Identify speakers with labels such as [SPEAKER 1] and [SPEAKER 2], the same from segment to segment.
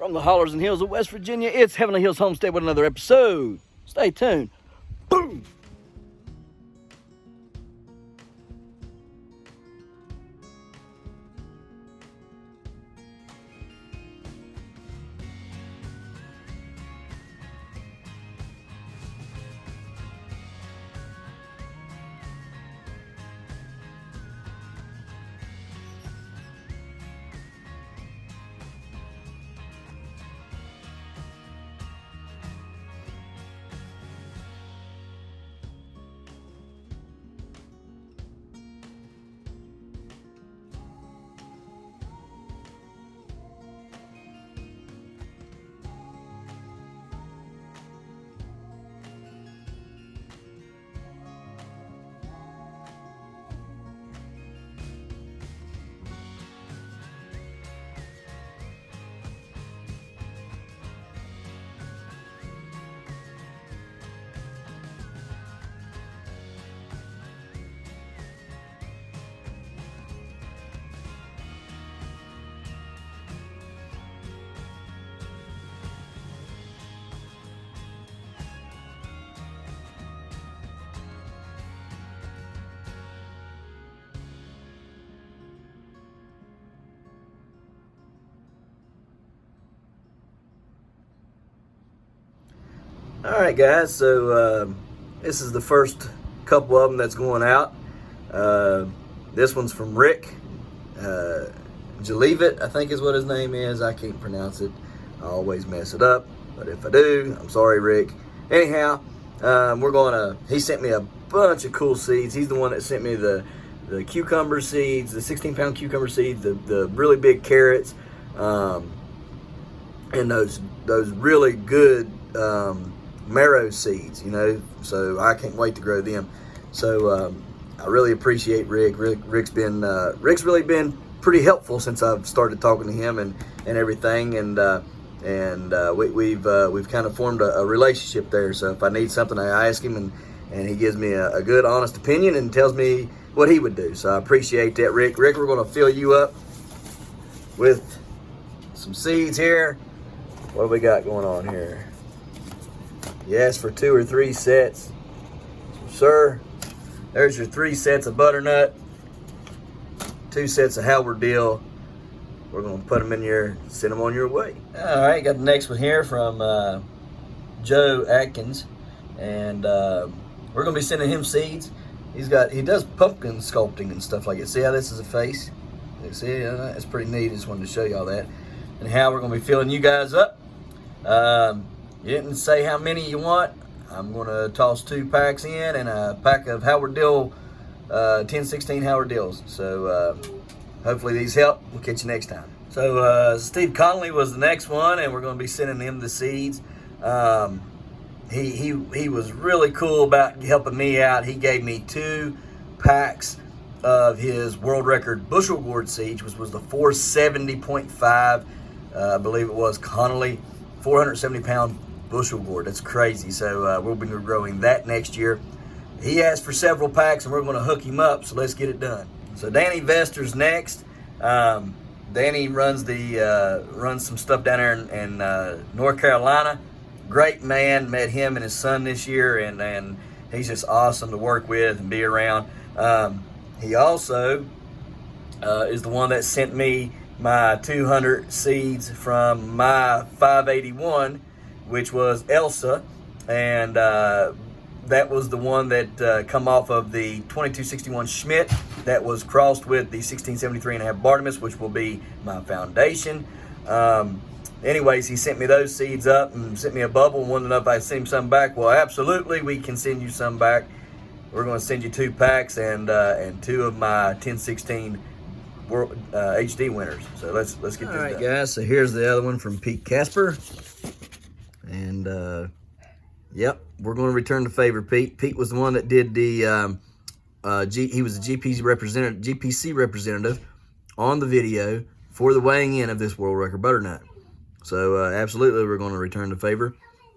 [SPEAKER 1] From the hollers and hills of West Virginia, it's Heavenly Hills Homestead with another episode. Stay tuned. Boom! All right, guys, so this is the first couple of them that's going out. This one's from Rick Jalevit, I think is what his name is. I can't pronounce it. I always mess it up, but if I do, I'm sorry, Rick. Anyhow, he sent me a bunch of cool seeds. He's the one that sent me the cucumber seeds, the 16-pound cucumber seeds, the really big carrots, and those really good marrow seeds, so I can't wait to grow them. So I really appreciate Rick. Rick's really been pretty helpful since I've started talking to him and everything, and we've kind of formed a relationship there. So if I need something, I ask him, and he gives me a good, honest opinion and tells me what he would do. So I appreciate that, Rick. Rick, we're going to fill you up with some seeds here. What do we got going on here? You asked for 2 or 3 sets. So, sir, there's your 3 sets of butternut, 2 sets of Howard Dill. We're going to put them in here, send them on your way. All right, got the next one here from Joe Atkins, and we're going to be sending him seeds. He does pumpkin sculpting and stuff like that. See how this is a face? See, that's pretty neat. Just wanted to show y'all that. And how we're going to be filling you guys up. You didn't say how many you want. I'm going to toss 2 packs in and a pack of Howard Dill, 1016 Howard Dills. So hopefully these help. We'll catch you next time. So Steve Connolly was the next one, and we're going to be sending him the seeds. He was really cool about helping me out. He gave me 2 packs of his world record bushel gourd seeds, which was the 470.5, I believe it was, Connolly 470-pound bushel gourd. That's crazy. So we'll be growing that next year. He asked for several packs, and we're going to hook him up, so let's get it done. So Danny Vester's next. Danny runs some stuff down there in North Carolina. Great man. Met him and his son this year, and he's just awesome to work with and be around. He also is the one that sent me my 200 seeds from my 581, which was Elsa, and that was the one that come off of the 2261 Schmidt that was crossed with the 1673.5 Bartimus, which will be my foundation. Anyways, he sent me those seeds up and sent me a bubble and wanted to know if I send him some back. Well, absolutely, we can send you some back. We're going to send you 2 packs and 2 of my 1016 World HD winners. So let's get this done. All right, guys. So here's the other one from Pete Casper, and yep, we're going to return the favor. Pete was the one that did the he was the GPC representative on the video for the weighing in of this world record butternut. So absolutely, we're going to return the favor.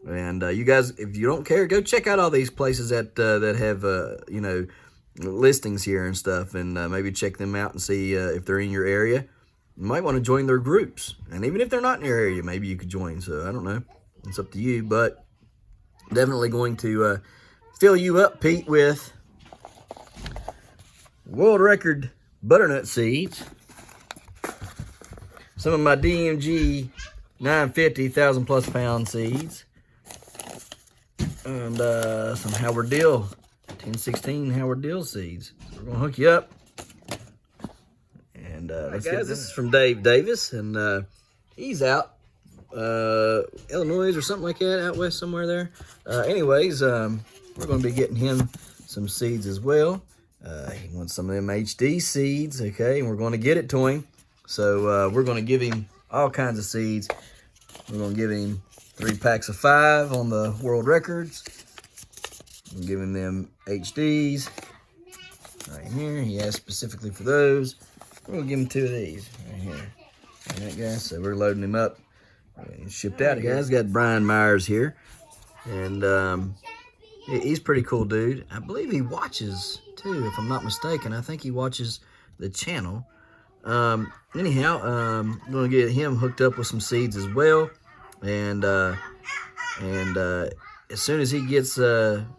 [SPEAKER 1] And you guys, if you don't care, go check out all these places that have listings here and stuff, and maybe check them out and see if they're in your area. you might want to join their groups. And even if they're not in your area, maybe you could join. So I don't know. It's up to you, but definitely going to fill you up, Pete, with world record butternut seeds. Some of my DMG 950 1,000+ pound seeds. And some Howard Dill 1016 Howard Dill seeds. So we're going to hook you up. And let's guys, this is from Dave Davis, and he's out Illinois or something like that, out west somewhere there. Anyways, we're going to be getting him some seeds as well. He wants some of them HD seeds, okay, and we're going to get it to him. So we're going to give him all kinds of seeds. We're going to give him 3 packs of 5 on the world records. I'm giving them HDs right here. He asked specifically for those. We're going to give him 2 of these right here. All right, guys, so we're loading him up. Shipped out, guys. Got Brian Myers here. And he's a pretty cool dude. I believe he watches, too, if I'm not mistaken. I think he watches the channel. Anyhow, I'm going to get him hooked up with some seeds as well. And as soon as he gets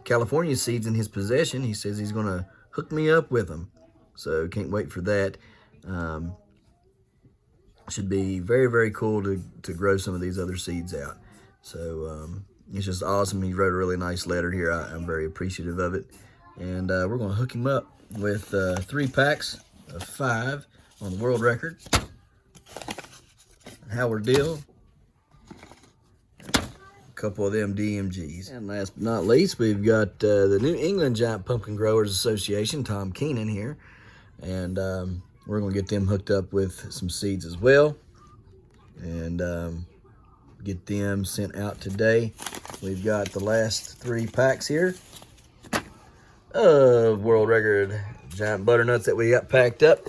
[SPEAKER 1] California seeds in his possession, he says he's going to hook me up with them. So can't wait for that. Should be very, very cool to grow some of these other seeds out. So it's just awesome. He wrote a really nice letter here. I'm very appreciative of it. And we're going to hook him up with 3 packs of 5 on the world record. Howard Dill. Couple of them DMGs. And last but not least, we've got the New England Giant Pumpkin Growers Association, Tom Keenan here. And we're going to get them hooked up with some seeds as well. And get them sent out today. We've got the last 3 packs here of world record giant butternuts that we got packed up.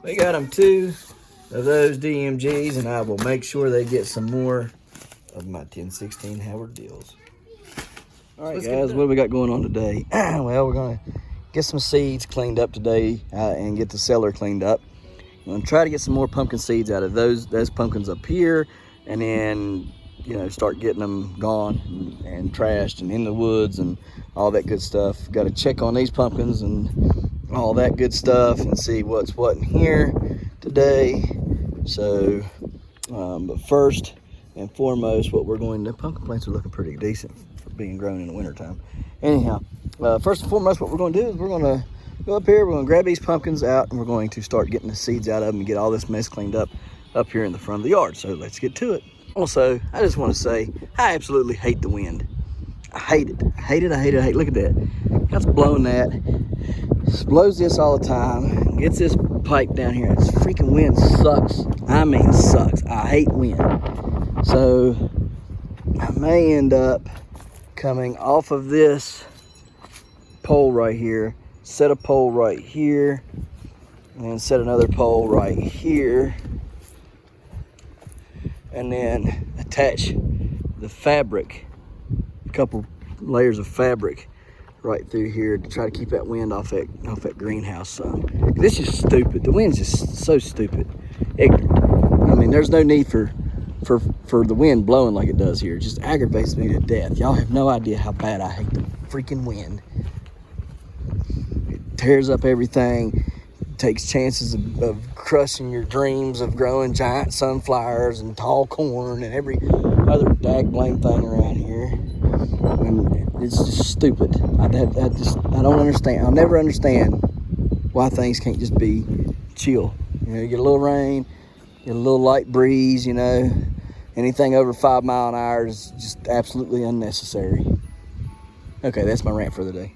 [SPEAKER 1] We got them 2 of those DMGs, and I will make sure they get some more of my 1016 Howard Dills. All right, guys, what do we got going on today? Well, we're going to get some seeds cleaned up today and get the cellar cleaned up. I'm going to try to get some more pumpkin seeds out of those pumpkins up here, and then, you know, start getting them gone and trashed and in the woods and all that good stuff. Got to check on these pumpkins and all that good stuff and see what's what in here today. So, but first and foremost, what we're going to, pumpkin plants are looking pretty decent for being grown in the wintertime. Anyhow, first and foremost, what we're going to do is we're going to go up here, we're going to grab these pumpkins out, and we're going to start getting the seeds out of them and get all this mess cleaned up here in the front of the yard. So let's get to it. Also, I just want to say, I absolutely hate the wind. I hate it. I hate it, I hate it, I hate it. Look at that. That's blowing that. Just blows this all the time. Gets this pipe down here. This freaking wind sucks. I mean, sucks. I hate wind. So I may end up coming off of this pole right here, set a pole right here, and then set another pole right here, and then attach the fabric, a couple layers of fabric right through here to try to keep that wind off that greenhouse some. This is stupid. The wind's just so stupid, ignorant. I mean, there's no need for the wind blowing like it does here. It just aggravates me to death. Y'all have no idea how bad I hate the freaking wind. It tears up everything, takes chances of crushing your dreams of growing giant sunflowers and tall corn and every other dag-blame thing around here. And it's just stupid. I don't understand. I'll never understand why things can't just be chill. You know, you get a little rain, get a little light breeze, you know. Anything over 5 miles an hour is just absolutely unnecessary. Okay, that's my rant for the day.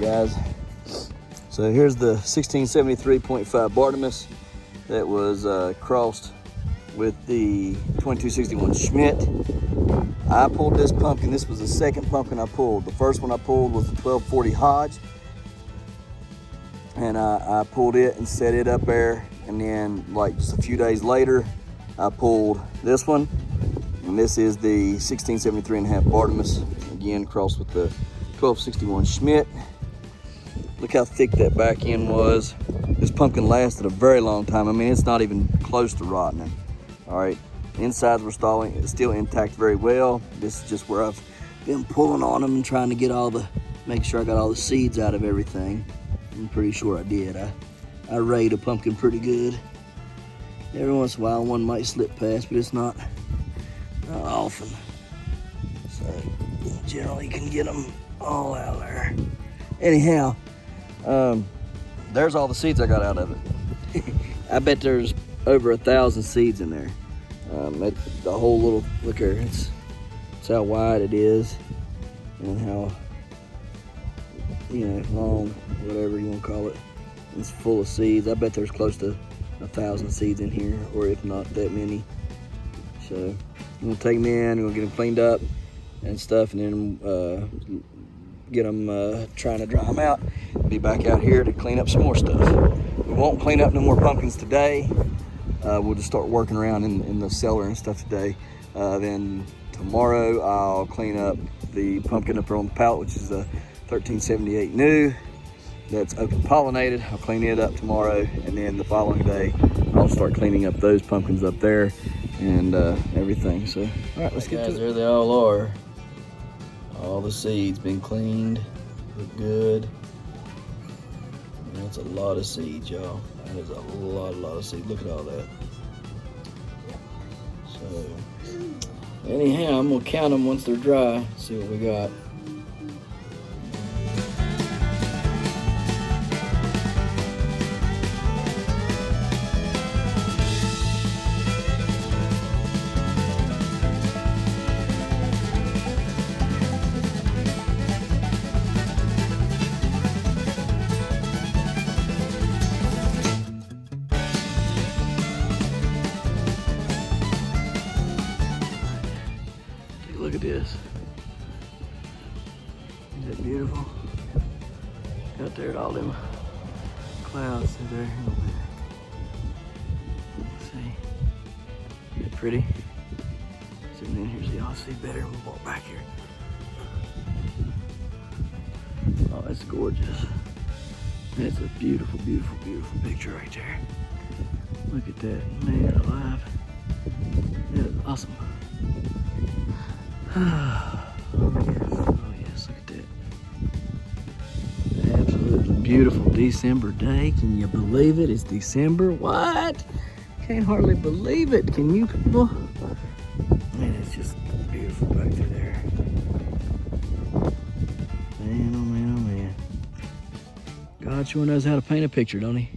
[SPEAKER 1] guys. So here's the 1673.5 Bartimus that was crossed with the 2261 Schmidt. I pulled this pumpkin. This was the second pumpkin I pulled. The first one I pulled was the 1240 Hodge. And I pulled it and set it up there. And then like just a few days later, I pulled this one. And this is the 1673.5 Bartimus. Again, crossed with the 1261 Schmidt. Look how thick that back end was. This pumpkin lasted a very long time. I mean, it's not even close to rotting. All right, insides were still intact very well. This is just where I've been pulling on them and trying to get make sure I got all the seeds out of everything. I'm pretty sure I did. I rayed a pumpkin pretty good. Every once in a while, one might slip past, but it's not often. So generally, you can get them all out there. Anyhow, there's all the seeds I got out of it. I bet there's over 1,000 seeds in there. The whole little, look here, it's how wide it is and how, long, whatever you want to call it. It's full of seeds. I bet there's close to 1,000 seeds in here, or if not that many. So I'm gonna take them in, I'm gonna get them cleaned up and stuff, and then get them trying to dry them out. Be back out here to clean up some more stuff. We won't clean up no more pumpkins today. We'll just start working around in the cellar and stuff today. Then tomorrow I'll clean up the pumpkin up there on the pallet, which is the 1378 new. That's open pollinated. I'll clean it up tomorrow, and then the following day I'll start cleaning up those pumpkins up there and everything. So, all right, let's get to it. There they all are. All the seeds been cleaned, look good. That's a lot of seeds, y'all. That is a lot of seeds. Look at all that. So, anyhow, I'm gonna count them once they're dry, see what we got. Look at this. Is that beautiful? Out there at all them clouds in there. Let's see. Is it pretty? Zoom in here so y'all see better. We'll walk back here. Oh, that's gorgeous. That's a beautiful, beautiful, beautiful picture right there. Look at that, man alive. That is awesome. Oh yes, look at that. Absolutely beautiful December day. Can you believe it? It's December. What? Can't hardly believe it. Can you people? Man, it's just beautiful back through there. Man, oh man, oh man. God sure knows how to paint a picture, don't he?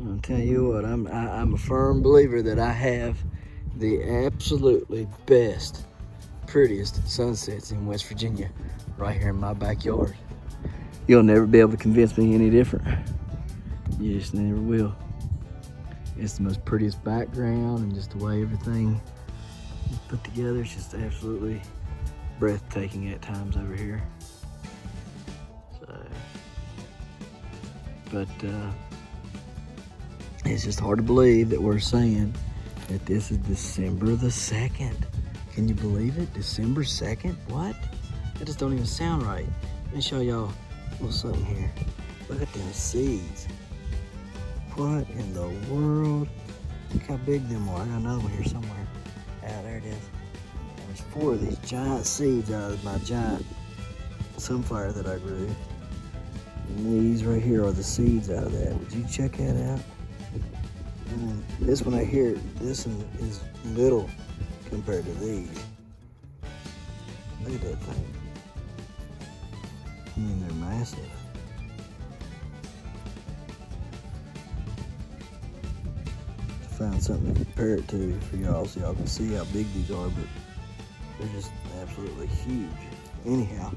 [SPEAKER 1] I'll tell you what, I'm a firm believer that I have the absolutely best, prettiest sunsets in West Virginia right here in my backyard. You'll never be able to convince me any different. You just never will. It's the most prettiest background, and just the way everything is put together, it's just absolutely breathtaking at times over here. So, but it's just hard to believe that we're saying that this is December the 2nd. Can you believe it? December 2nd? What? That just don't even sound right. Let me show y'all a little something here. Look at them seeds. What in the world? Look how big them are. I got another one here somewhere. Ah, there it is. There's 4 of these giant seeds out of my giant sunflower that I grew. And these right here are the seeds out of that. Would you check that out? And this one right here, this one is little compared to these. Look at that thing. I mean, they're massive. Found something to compare it to for y'all so y'all can see how big these are, but they're just absolutely huge. Anyhow,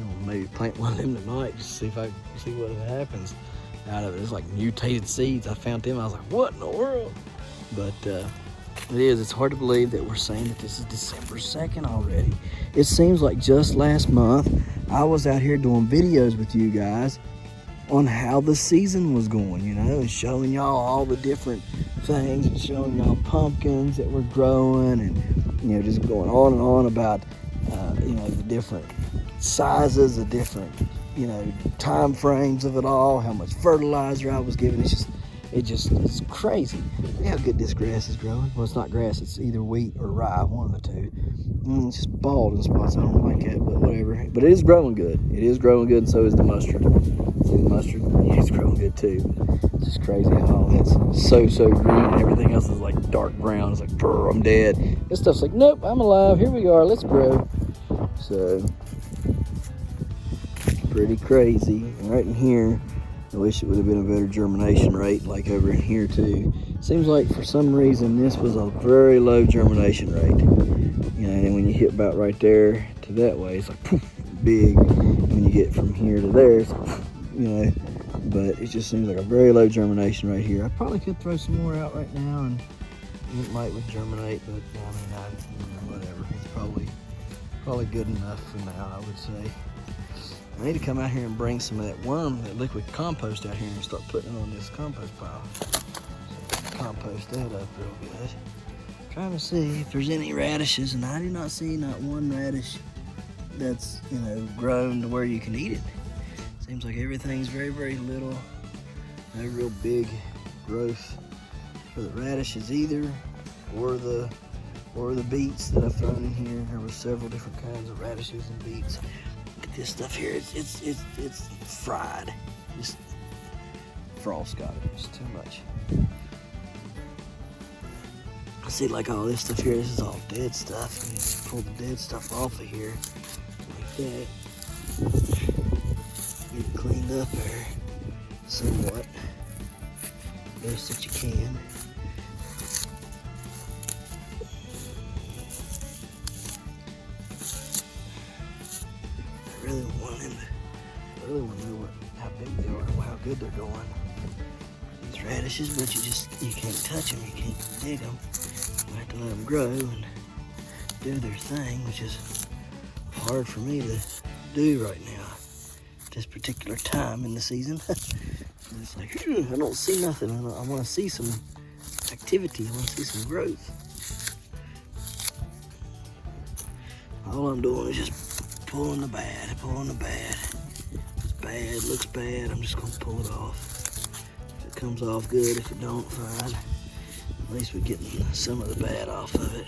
[SPEAKER 2] I'm gonna maybe plant one of them tonight just to see what happens out of it. It's like mutated seeds. I found them. I was like, what in the world? But it's hard to believe that we're saying that this is December 2nd already. It seems like just last month I was out here doing videos with you guys on how the season was going, you know, and showing y'all all the different things and showing y'all pumpkins that were growing and, you know, just going on and on about, you know, the different sizes, the different, you know, time frames of it all, how much fertilizer I was giving. It's crazy. Look how good this grass is growing. Well, it's not grass, it's either wheat or rye, one of the two. It's just bald in spots. I don't like it, but whatever. But it is growing good. It is growing good, and so is the mustard. See the mustard? Yeah, it's growing good too. It's just crazy how all that's so green and everything else is like dark brown. It's like, brr, I'm dead. This stuff's like, nope, I'm alive. Here we are. Let's grow. So, pretty crazy. And right in here, I wish it would have been a better germination rate, like over in here too. Seems like for some reason this was a very low germination rate. You know, and when you hit about right there to that way, it's like poof, big. When you get from here to there, it's like, poof, you know. But it just seems like a very low germination right here. I probably could throw some more out right now, and it might would germinate, but I mean, whatever. It's probably good enough for now, I would say. I need to come out here and bring some of that worm, that liquid compost out here and start putting it on this compost pile. So compost that up real good. Trying to see if there's any radishes, and I do not see not one radish that's, you know, grown to where you can eat it. Seems like everything's very little, no real big growth for the radishes either, or the beets that I've thrown in here. There were several different kinds of radishes and beets. This stuff here, it's fried. Just frost got it. It's too much. I see like all this stuff here. This is all dead stuff. You just pull the dead stuff off of here like that. Get it cleaned up there somewhat, best that you can. I really want to know how big they are, how good they're going. These radishes, but you can't touch them, you can't dig them. You have to let them grow and do their thing, which is hard for me to do right now at this particular time in the season. It's like, I don't see nothing. I want to see some activity. I want to see some growth. All I'm doing is just pulling the bad. It's bad, looks bad, I'm just gonna pull it off. If it comes off good, if it don't, fine. At least we're getting some of the bad off of it.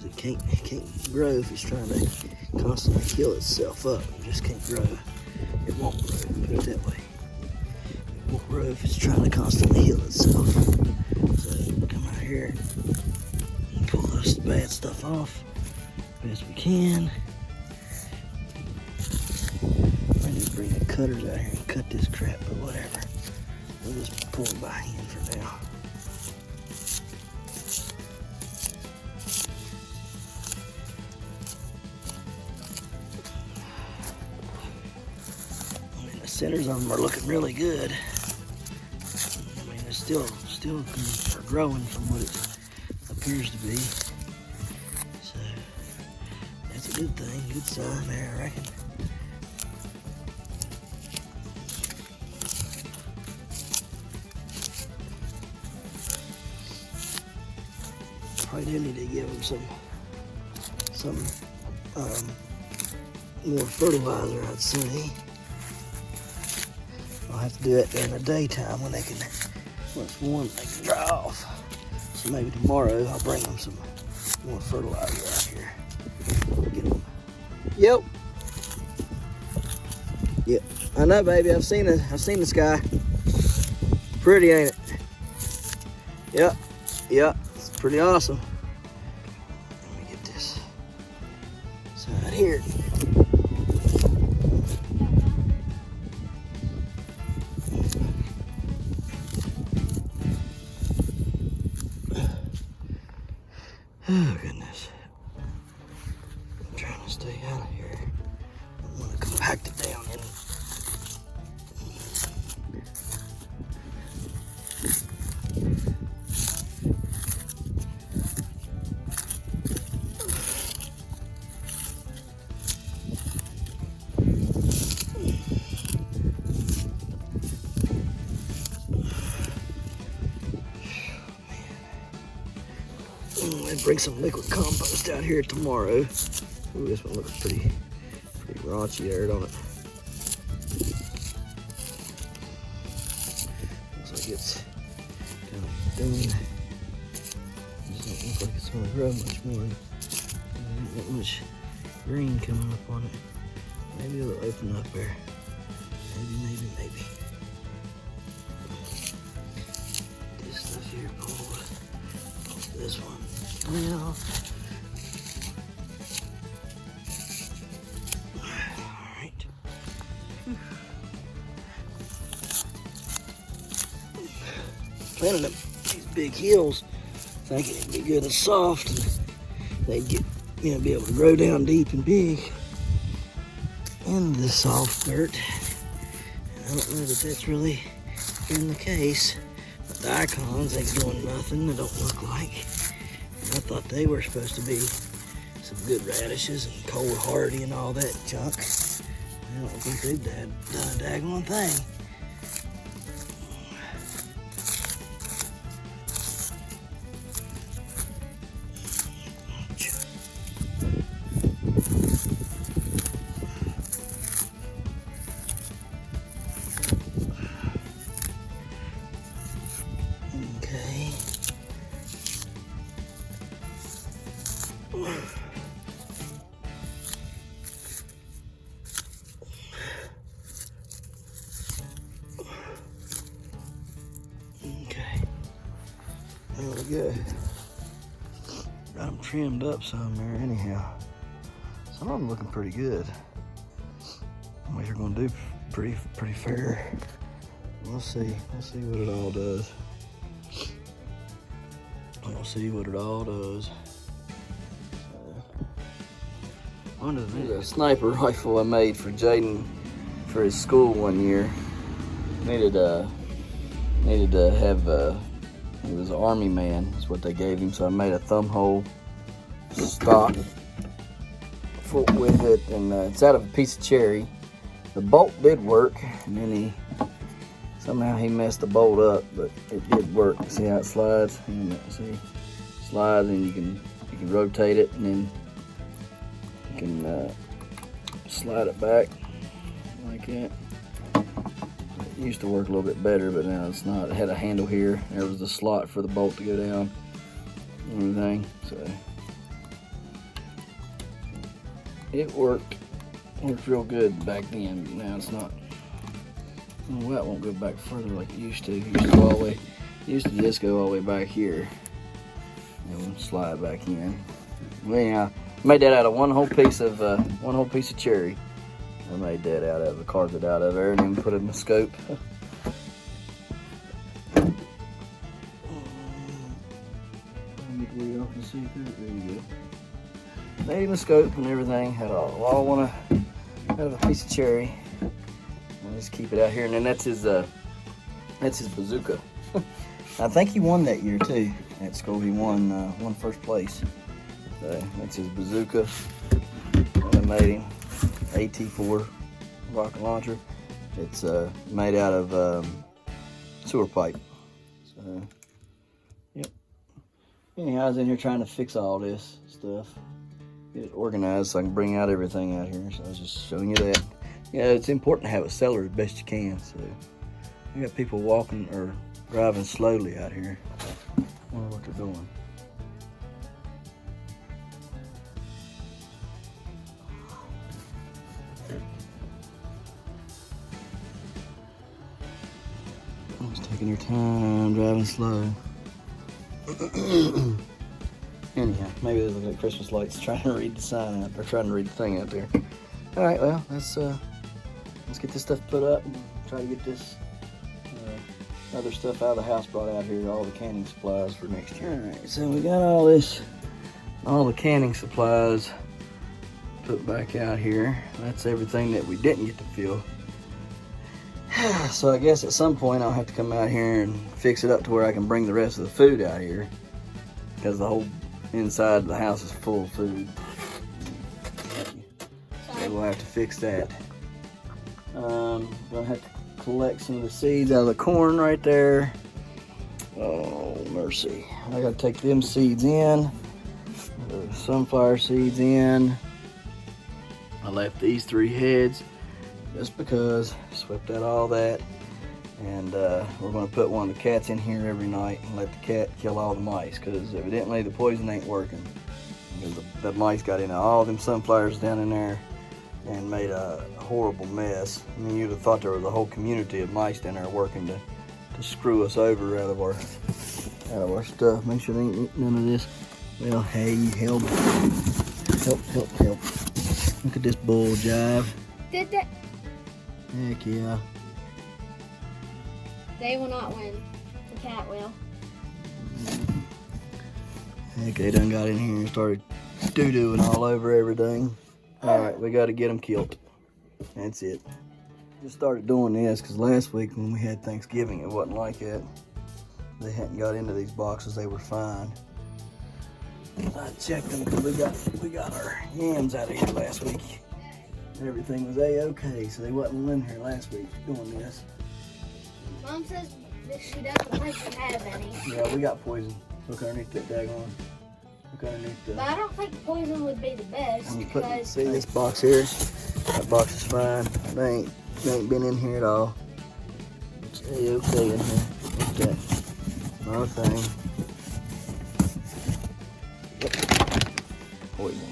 [SPEAKER 2] Because it can't grow if it's trying to constantly heal itself up. It just can't grow. It won't grow, put it that way. It won't grow if it's trying to constantly heal itself. So come out here and pull this bad stuff off best we can. I need to bring the cutters out here and cut this crap, but whatever. We'll just pull it by hand for now. I mean, the centers of them are looking really good. I mean, they're still are growing from what it appears to be. So that's a good thing, good sign there, I reckon. Probably do need to give them some more fertilizer, I'd say. I'll have to do that during the daytime when it's warm, they can dry off. So maybe tomorrow I'll bring them some more fertilizer out here. Get them. Yep. I know, baby. I've seen the sky. Pretty, ain't it? Yep. It's pretty awesome. Let me get this side here. Oh goodness. I'm trying to stay out of here. I want to compact bring some liquid compost out here tomorrow. Ooh, this one looks pretty raunchy there, don't it? Looks like it's kind of done. Doesn't look like it's going to grow much more. Not that much green coming up on it. Maybe it'll open up there. Maybe. This stuff here pulled off this one. Now, alright. Planted them these big hills, thinking it'd be good and soft, and they'd get, be able to grow down deep and big in the soft dirt. I don't know that that's really been the case. But the icons ain't doing nothing, they don't look like. And I thought they were supposed to be some good radishes and cold hardy and all that junk. I don't think they've done a daggone thing. Okay, there we go. Got them trimmed up some there anyhow. Some of them looking pretty good. What you're gonna do pretty fair. We'll see what it all does. We'll see what it all does. There's a sniper rifle I made for Jayden for his school one year. Needed to have he was an army man, is what they gave him, so I made a thumb hole stock with it, and it's out of a piece of cherry. The bolt did work, and then somehow he messed the bolt up, but it did work. See how it slides? See, slides, and you can rotate it, and then you can slide it back like that. It used to work a little bit better, but now it's not. It had a handle here. There was the slot for the bolt to go down and everything. So it worked real good back then, but now it's not. Well, that won't go back further like it used to. It used to go all the way. It used to just go all the way back here and we'll slide back in. Well, yeah, I made that out of one whole piece of cherry. I made that out of it, carved it out of there, and then put it in the scope. There you go. Made him a scope and everything. Had all one out of a piece of cherry. I'll just keep it out here, and then that's his bazooka. I think he won that year too at school. He won first place. So that's his bazooka. I made him. AT4 rocket launcher. It's made out of sewer pipe. So, yep. Anyhow, I was in here trying to fix all this stuff, get it organized so I can bring out everything out here. So I was just showing you that. Yeah, it's important to have a cellar as best you can. So we got people walking or driving slowly out here. I wonder what they're doing. Taking your time, driving slow. Anyhow, maybe they're looking at Christmas lights, trying to read the sign out there, trying to read the thing out there. All right, well, let's get this stuff put up and try to get this other stuff out of the house brought out here, all the canning supplies for next year. All right, so we got all the canning supplies put back out here. That's everything that we didn't get to fill. So I guess at some point I'll have to come out here and fix it up to where I can bring the rest of the food out here, because the whole inside of the house is full of food. So we'll have to fix that. Gonna have to collect some of the seeds out of the corn right there. Oh, mercy. I gotta take them seeds in sunflower seeds in. I left these 3 heads just because. Swept out all that. And we're going to put one of the cats in here every night and let the cat kill all the mice, because evidently the poison ain't working. Because the mice got into all them sunflowers down in there and made a horrible mess. I mean, you'd have thought there was a whole community of mice down there working to screw us over out of our stuff. Make sure they ain't none of this. Well, hey, help. Look at this bull jive.
[SPEAKER 3] Did that?
[SPEAKER 2] Heck yeah.
[SPEAKER 3] They will not win. The cat will.
[SPEAKER 2] Heck, they done got in here and started doo-dooing all over everything. Alright, we got to get them killed. That's it. Just started doing this because last week when we had Thanksgiving, it wasn't like that. They hadn't got into these boxes. They were fine. I checked them because we got our yams out of here last week. Everything was A-okay, so they wasn't in here last week doing this.
[SPEAKER 3] Mom says that she doesn't think we have any.
[SPEAKER 2] Yeah, we got poison. Look underneath that daggone. Look underneath the...
[SPEAKER 3] But I don't think poison would be the best because...
[SPEAKER 2] See this box here? That box is fine. They ain't been in here at all. It's A-okay in here. Look at that. Another thing. Poison.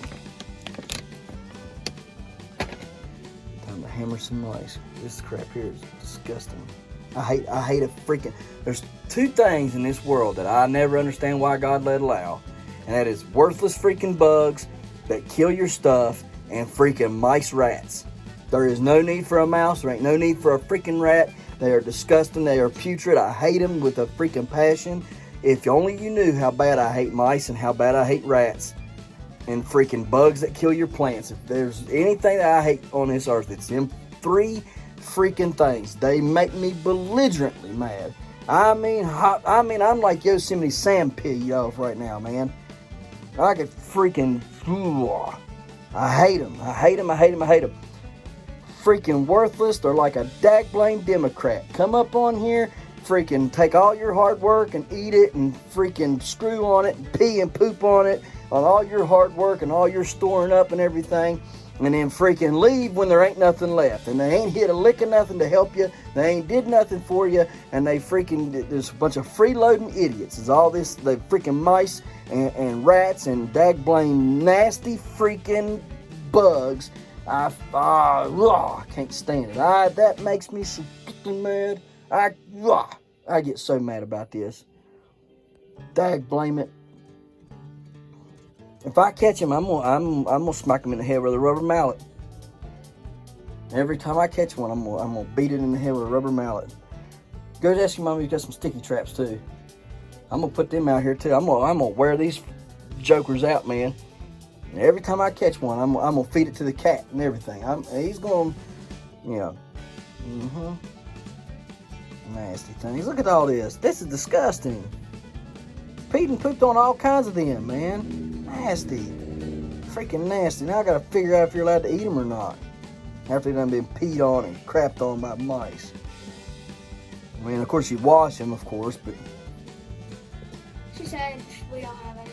[SPEAKER 2] Time to hammer some mice. This crap here is disgusting. I hate a freaking... There's 2 things in this world that I never understand why God let allow. And that is worthless freaking bugs that kill your stuff and freaking mice rats. There is no need for a mouse. There ain't no need for a freaking rat. They are disgusting. They are putrid. I hate them with a freaking passion. If only you knew how bad I hate mice and how bad I hate rats and freaking bugs that kill your plants. If there's anything that I hate on this earth, it's them 3 freaking things. They make me belligerently mad. I mean, I'm like Yosemite Sam peed off right now, man. I could freaking... I hate them. I hate them. I hate them. I hate them. Freaking worthless. They're like a dag-blame Democrat. Come up on here, freaking take all your hard work and eat it and freaking screw on it and pee and poop on it, on all your hard work and all your storing up and everything, and then freaking leave when there ain't nothing left. And they ain't hit a lick of nothing to help you. They ain't did nothing for you. And they freaking, there's a bunch of freeloading idiots. Is all this, the freaking mice and rats and dag-blame nasty freaking bugs. I can't stand it. That makes me so freaking mad. I get so mad about this. Dag-blame it. If I catch him, I'm gonna smack him in the head with a rubber mallet. Every time I catch one, I'm gonna beat it in the head with a rubber mallet. Go ask your mom if you got some sticky traps too. I'm gonna put them out here too. I'm gonna wear these jokers out, man. And every time I catch one, I'm gonna feed it to the cat and everything. He's gonna, you know. Nasty things. Look at all this. This is disgusting. Peed and pooped on all kinds of them, man. Nasty. Freaking nasty. Now I gotta figure out if you're allowed to eat them or not. After they done been peed on and crapped on by mice. I mean, of course you wash them, of course, but...
[SPEAKER 3] She said we don't have any.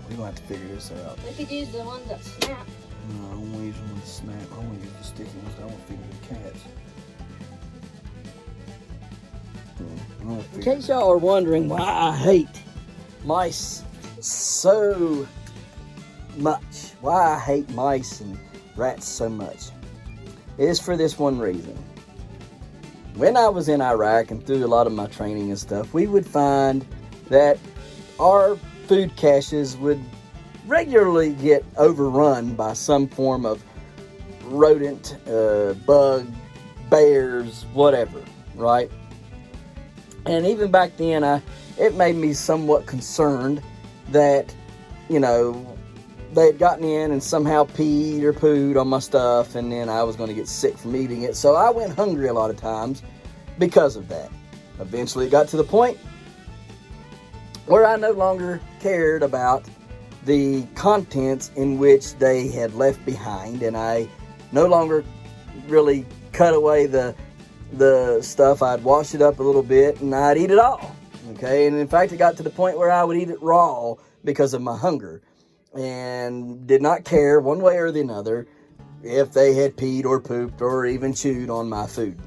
[SPEAKER 2] We're gonna have to figure this out.
[SPEAKER 3] We could use the ones that snap.
[SPEAKER 2] No, I don't wanna use the ones that snap. I wanna use the sticky ones. I wanna feed them to the cats. In case y'all are wondering why I hate mice so much, why I hate mice and rats so much, it is for this one reason. When I was in Iraq and through a lot of my training and stuff, we would find that our food caches would regularly get overrun by some form of rodent, bug, bears, whatever, right? And even back then, it made me somewhat concerned that, you know, they had gotten in and somehow peed or pooed on my stuff, and then I was going to get sick from eating it. So I went hungry a lot of times because of that. Eventually it got to the point where I no longer cared about the contents in which they had left behind, and I no longer really cut away the stuff. I'd wash it up a little bit and I'd eat it all. Okay, and in fact, it got to the point where I would eat it raw because of my hunger, and did not care one way or the other if they had peed or pooped or even chewed on my food.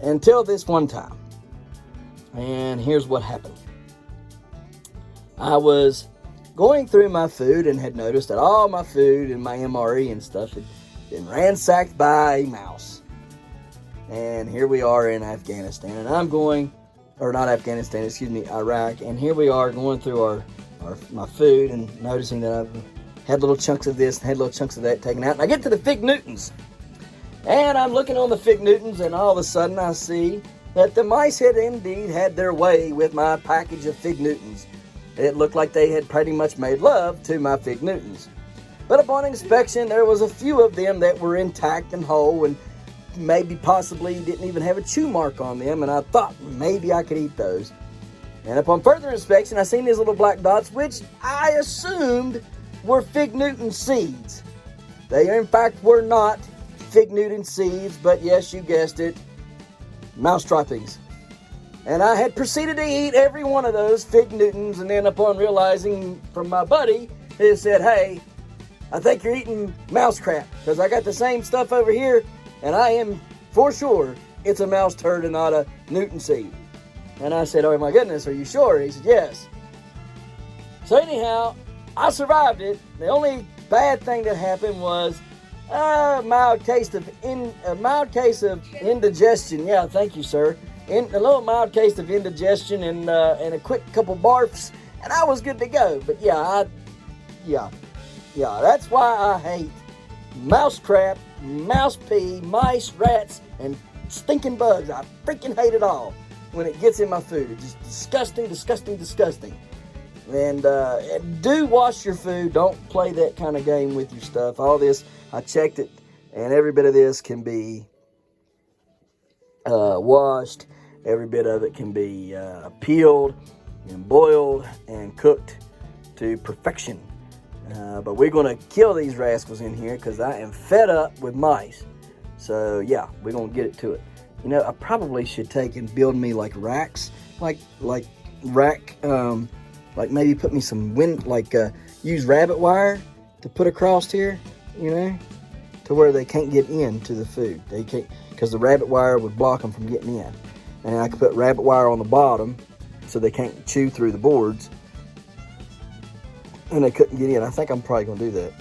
[SPEAKER 2] Until this one time. And here's what happened. I was going through my food and had noticed that all my food and my MRE and stuff had been ransacked by a mouse. And here we are in Afghanistan, and I'm going, or not Afghanistan, excuse me, Iraq, and here we are going through my food and noticing that I've had little chunks of this and had little chunks of that taken out. And I get to the Fig Newtons, and I'm looking on the Fig Newtons, and all of a sudden I see that the mice had indeed had their way with my package of Fig Newtons. It looked like they had pretty much made love to my Fig Newtons. But upon inspection, there was a few of them that were intact and whole, and maybe possibly didn't even have a chew mark on them, and I thought maybe I could eat those. And upon further inspection, I seen these little black dots, which I assumed were Fig Newton seeds. They in fact were not Fig Newton seeds, but yes, you guessed it, mouse droppings. And I had proceeded to eat every one of those Fig Newtons, and then upon realizing from my buddy, he said, "Hey, I think you're eating mouse crap, because I got the same stuff over here, and I am for sure it's a mouse turd and not a Newton seed." And I said, "Oh my goodness, are you sure?" He said, "Yes." So anyhow, I survived it. The only bad thing that happened was a mild case of indigestion. Yeah, thank you, sir. A little mild case of indigestion and a quick couple barfs, and I was good to go. But yeah, that's why I hate mouse crap, mouse pee, mice, rats, and stinking bugs. I freaking hate it all when it gets in my food. It's just disgusting, disgusting, disgusting. And do wash your food. Don't play that kind of game with your stuff. All this, I checked it, and every bit of this can be washed. Every bit of it can be peeled and boiled and cooked to perfection. But we're going to kill these rascals in here because I am fed up with mice. So yeah, we're going to get it to it. You know, I probably should take and build me like racks, like rack, like maybe put me some use rabbit wire to put across here, you know, to where they can't get into the food. They can't, because the rabbit wire would block them from getting in. And I could put rabbit wire on the bottom so they can't chew through the boards. And they couldn't get in. I think I'm probably going to do that.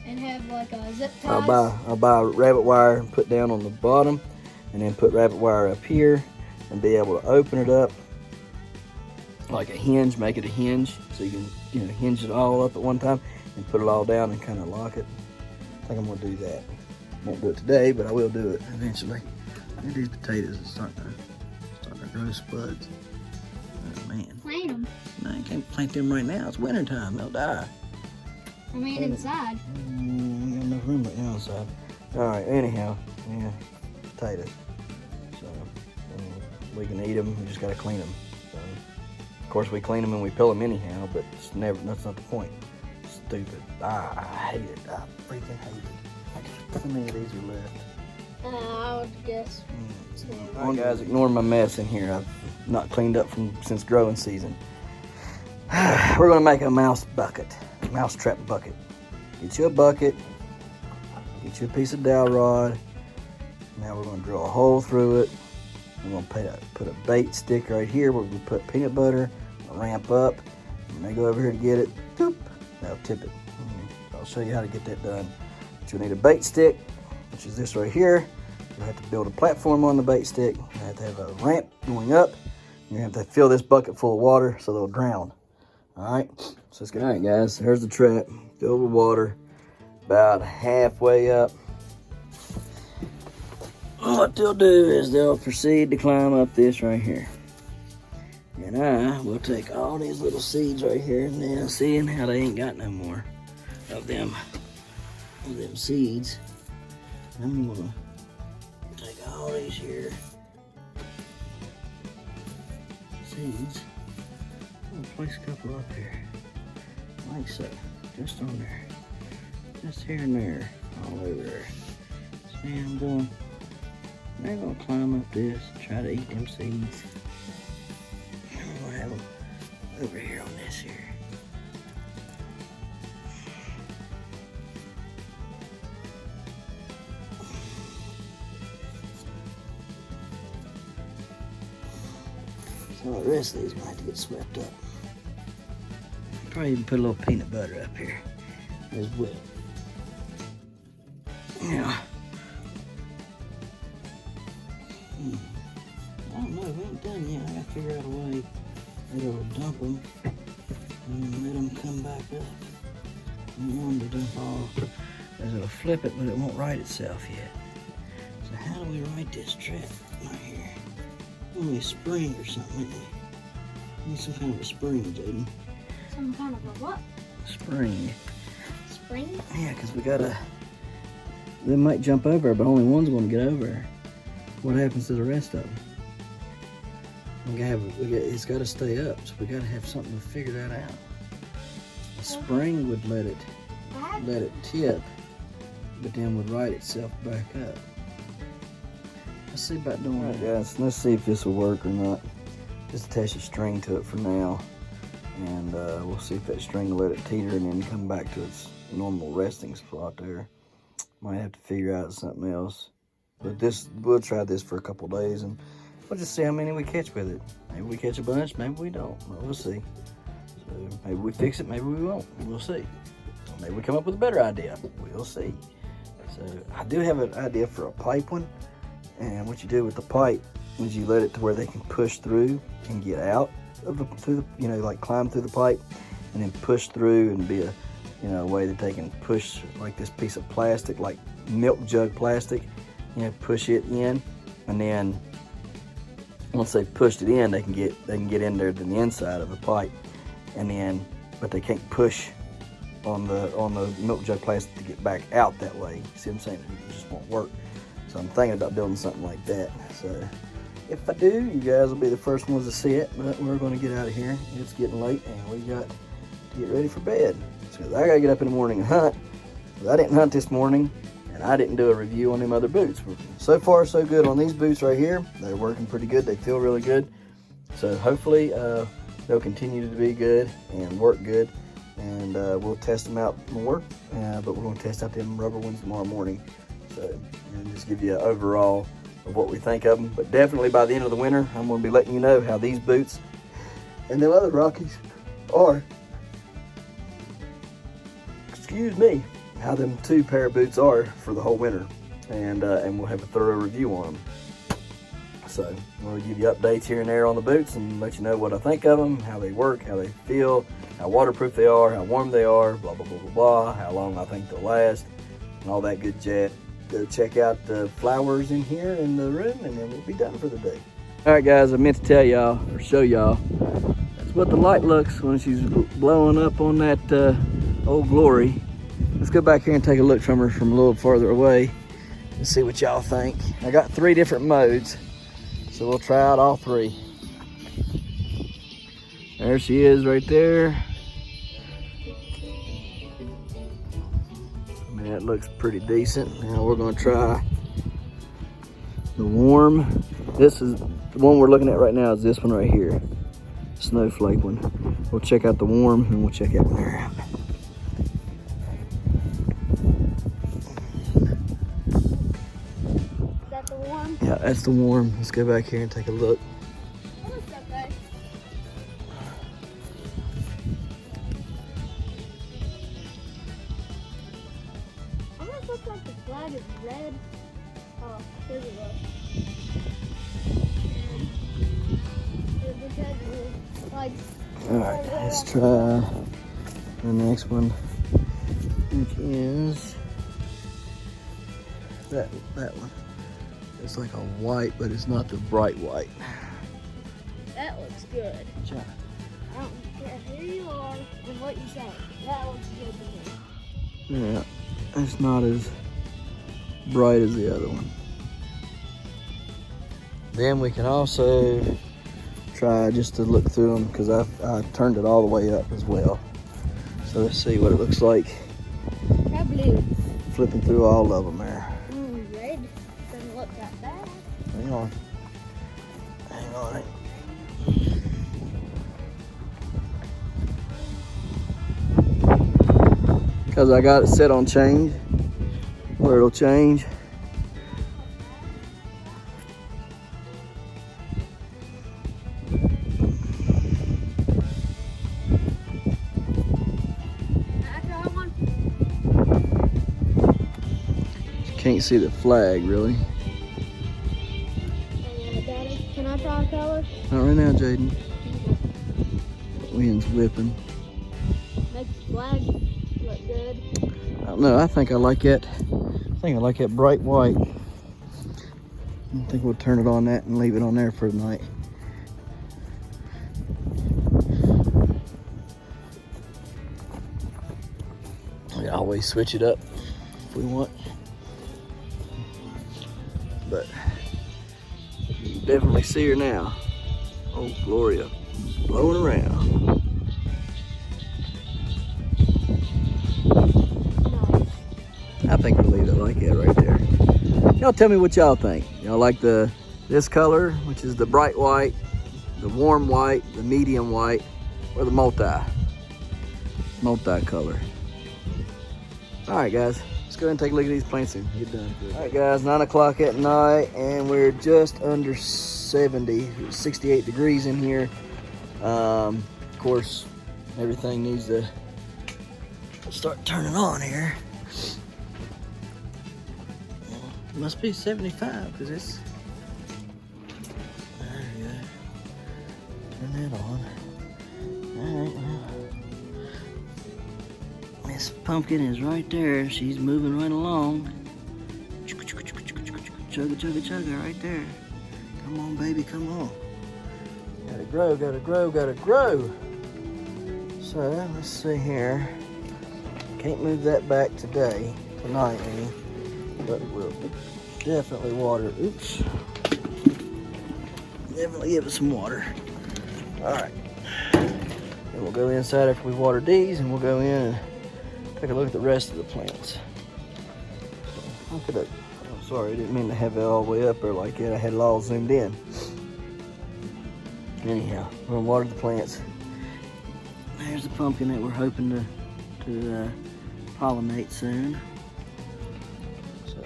[SPEAKER 3] And have like a zip ties.
[SPEAKER 2] I'll buy rabbit wire and put down on the bottom, and then put rabbit wire up here, and be able to open it up like a hinge. Make it a hinge so you can hinge it all up at one time and put it all down and kind of lock it. I think I'm going to do that. Won't do it today, but I will do it eventually. Look at these potatoes. It's starting to grow spuds. Oh man.
[SPEAKER 3] Plant them.
[SPEAKER 2] No, I can't plant them right now. It's winter time. They'll die.
[SPEAKER 3] I mean, inside.
[SPEAKER 2] We got enough room right now inside. All right. Anyhow, yeah, potatoes. So we can eat them. We just gotta clean them. So, of course, we clean them and we peel them anyhow. But that's not the point. Stupid. I hate it. I freaking hate it. How many of these are left?
[SPEAKER 3] I would guess.
[SPEAKER 2] All right, guys, ignore my mess in here. I've not cleaned up since growing season. We're gonna make a mouse trap bucket. Get you a bucket, get you a piece of dowel rod. Now we're gonna drill a hole through it. We're gonna put a bait stick right here where we put peanut butter, ramp up, and they go over here to get it. Boop, that'll tip it. I'll show you how to get that done. But you'll need a bait stick, which is this right here. You'll have to build a platform on the bait stick. You have to have a ramp going up. You have to fill this bucket full of water so they'll drown. All right, so let's go. All right, guys, here's the trap filled with water, about halfway up. What they'll do is they'll proceed to climb up this right here. And I will take all these little seeds right here, and now seeing how they ain't got no more of them seeds, I'm gonna take all these here seeds. I'm gonna place a couple up here, like so, just on there, just here and there, all over there. See, they're gonna climb up this, try to eat them seeds. over here on this here. So the rest of these are going to have to get swept up. Probably even put a little peanut butter up here as well. Yeah. I don't know, we ain't done yet. I gotta figure out a way that'll dump them and let them come back up. I don't want them to dump all, as it'll flip it, but it won't right itself yet. So how do we right this trap right here? Only a spring or something, ain't we? Need some kind of a spring, Jaden.
[SPEAKER 3] Some kind of a what?
[SPEAKER 2] Spring.
[SPEAKER 3] Spring?
[SPEAKER 2] Yeah, because we gotta, they might jump over, but only one's gonna get over. What happens to the rest of them? It's got to stay up, so we got to have something to figure that out. A spring would let it tip, but then would right itself back up. Let's see about doing that, guys. Let's see if this will work or not. Just attach a string to it for now, and we'll see if that string will let it teeter and then come back to its normal resting spot there. Might have to figure out something else. But we'll try this for a couple days and we'll just see how many we catch with it. Maybe we catch a bunch, maybe we don't. But we'll see. So maybe we fix it, maybe we won't. We'll see. Or maybe we come up with a better idea. We'll see. So I do have an idea for a pipe one. And what you do with the pipe is you let it to where they can push through and get out of like climb through the pipe and then push through and be a way that they can push like this piece of plastic, like milk jug plastic. Push it in, and then once they've pushed it in, they can get in there to the inside of the pipe, and then but they can't push on the milk jug plastic to get back out that way. See what I'm saying? It just won't work. So I'm thinking about building something like that. So if I do, you guys will be the first ones to see it. But we're going to get out of here. It's getting late, and we got to get ready for bed. So I got to get up in the morning and hunt. I didn't hunt this morning. And I didn't do a review on them other boots. So far, so good on these boots right here. They're working pretty good. They feel really good. So hopefully they'll continue to be good and work good. And we'll test them out more. But we're going to test out them rubber ones tomorrow morning. So and just give you an overall of what we think of them. But definitely by the end of the winter, I'm going to be letting you know how these boots and them other Rockies are. Excuse me. How them 2 pair of boots are for the whole winter, and we'll have a thorough review on them. So we'll give you updates here and there on the boots and let you know what I think of them, how they work, how they feel, how waterproof they are, how warm they are, blah blah blah blah blah, how long I think they'll last, and all that good jazz. Go check out the flowers in here in the room, and then we'll be done for the day. All right, guys, I meant to tell y'all or show y'all that's what the light looks when she's blowing up on that Old Glory. Let's go back here and take a look from her from a little farther away and see what y'all think. I got 3 different modes, so we'll try out all 3. There she is right there. I mean, that looks pretty decent. Now we're gonna try the warm. This is the one we're looking at right now, is this one right here. Snowflake one. We'll check out the warm and we'll check out when they're out. Yeah, that's the warm. Let's go back here and take a look.
[SPEAKER 3] What's up, guys? Almost looks like the flag is red. Oh, there's a look.
[SPEAKER 2] Alright, let's try the next one, which is that one. It's like a white, but it's not the bright white.
[SPEAKER 3] That looks good.
[SPEAKER 2] Try.
[SPEAKER 3] I don't care who you are and what you say. That looks good to me.
[SPEAKER 2] Yeah, it's not as bright as the other one. Then we can also try just to look through them, because I turned it all the way up as well. So let's see what it looks like.
[SPEAKER 3] Try blue.
[SPEAKER 2] Flipping through all of them there.
[SPEAKER 3] Red doesn't look that bad.
[SPEAKER 2] Hang on. Hang on. because I got it set on change, where it'll change. Can't see the flag really.
[SPEAKER 3] Daddy, can I try a color?
[SPEAKER 2] Not right now, Jaden. Wind's whipping.
[SPEAKER 3] Makes the flag look good.
[SPEAKER 2] I don't know. I think I like that. I think I like that bright white. I think we'll turn it on that and leave it on there for the night. We always switch it up if we want. But you can definitely see her now. Oh, Gloria, blowing around. I think we'll leave it like that right there. Y'all tell me what y'all think. Y'all like this color, which is the bright white, the warm white, the medium white, or the multi color? All right, guys. Let's go ahead and take a look at these plants and get done. All right, guys, 9 o'clock at night, and we're just under 68 degrees in here. Of course, everything needs to start turning on here. It must be 75 because it's. There we go. Turn that on. All right. Miss Pumpkin is right there. She's moving right along. Chugga, chugga, chugga right there. Come on, baby, come on. Gotta grow, gotta grow, gotta grow. So, let's see here. Can't move that back tonight, maybe. But we'll definitely water. Oops. Definitely give it some water. All right. Then we'll go inside after we water these, and we'll go in and take a look at the rest of the plants. Look at it. I'm sorry, I didn't mean to have it all the way up there like that. I had it all zoomed in. Anyhow, we're gonna water the plants. There's the pumpkin that we're hoping to pollinate soon. So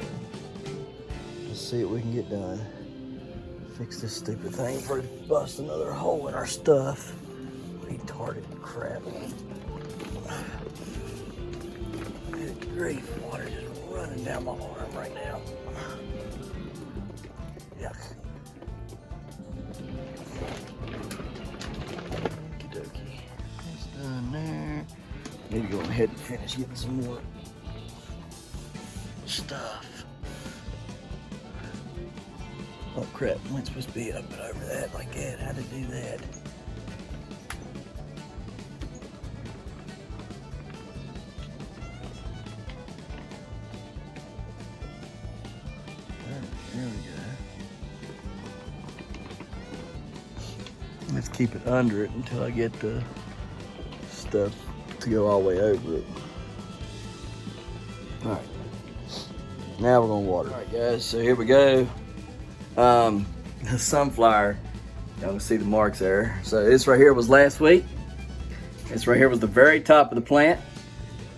[SPEAKER 2] let's see what we can get done. Fix this stupid thing before it busts another hole in our stuff. Retarded crap. Good grief, water just running down my arm right now. Yuck. Okie dokie. That's done there. Need to go ahead and finish getting some more stuff. Oh crap, I'm not supposed to be up and over that like that. How to do that? There we go. Let's keep it under it until I get the stuff to go all the way over it. All right. Now we're gonna water. All right, guys. So here we go. The sunflower. Y'all can see the marks there. So this right here was last week. This right here was the very top of the plant.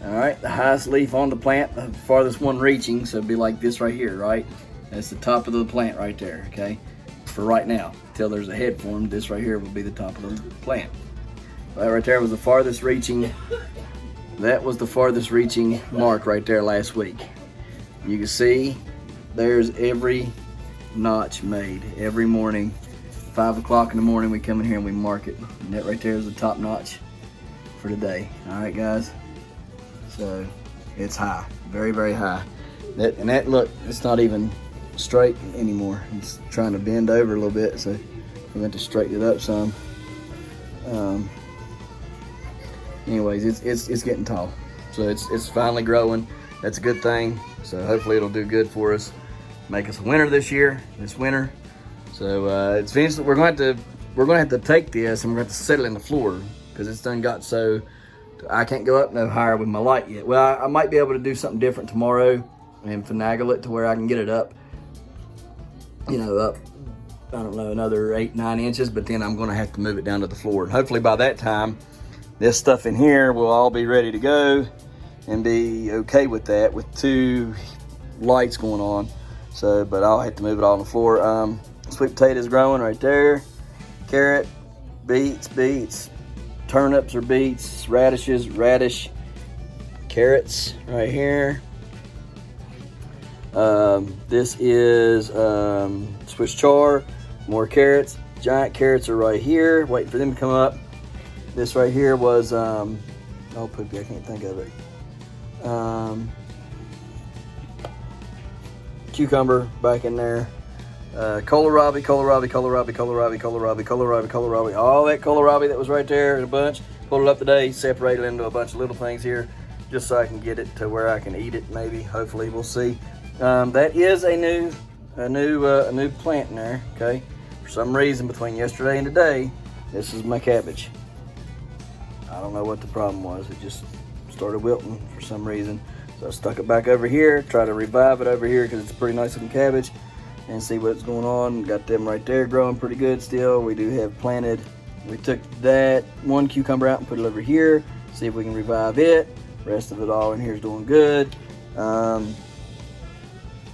[SPEAKER 2] All right, the highest leaf on the plant, the farthest one reaching. So it'd be like this right here, right? That's the top of the plant right there, okay? For right now, till there's a head formed, this right here will be the top of the plant. That right there was the farthest reaching, that was the farthest reaching mark right there last week. You can see there's every notch made. Every morning, 5 o'clock in the morning, we come in here and we mark it. And that right there is the top notch for today. All right, guys? So it's high, very, very high. That look, it's not even straight anymore. It's trying to bend over a little bit, so we went to straighten it up some. Anyways, it's getting tall, so it's finally growing. That's a good thing. So hopefully it'll do good for us, make us a winner this winter. So it's finished. We're going to have to take this and we're going to have to set it in the floor because it's done got so I can't go up no higher with my light yet. Well, I might be able to do something different tomorrow and finagle it to where I can get it up, up, I don't know, another 8-9 inches, but then I'm gonna have to move it down to the floor. And hopefully by that time, this stuff in here will all be ready to go and be okay with that, with 2 lights going on. So, but I'll have to move it all on the floor. Sweet potatoes growing right there. Carrot, beets, turnips or beets, radish, carrots right here. This is Swiss chard, more carrots. Giant carrots are right here, waiting for them to come up. This right here was, oh poopy, I can't think of it. Cucumber back in there. Kohlrabi. All that kohlrabi that was right there in a bunch. Pulled it up today, separated it into a bunch of little things here, just so I can get it to where I can eat it. Maybe, hopefully, we'll see. That is a new plant in there. Okay, for some reason between yesterday and today, this is my cabbage. I don't know what the problem was. It just started wilting for some reason. So I stuck it back over here, try to revive it over here because it's a pretty nice looking cabbage, and see what's going on. Got them right there growing pretty good still. We do have planted, we took that 1 cucumber out and put it over here, see if we can revive it. Rest of it all in here is doing good. I'm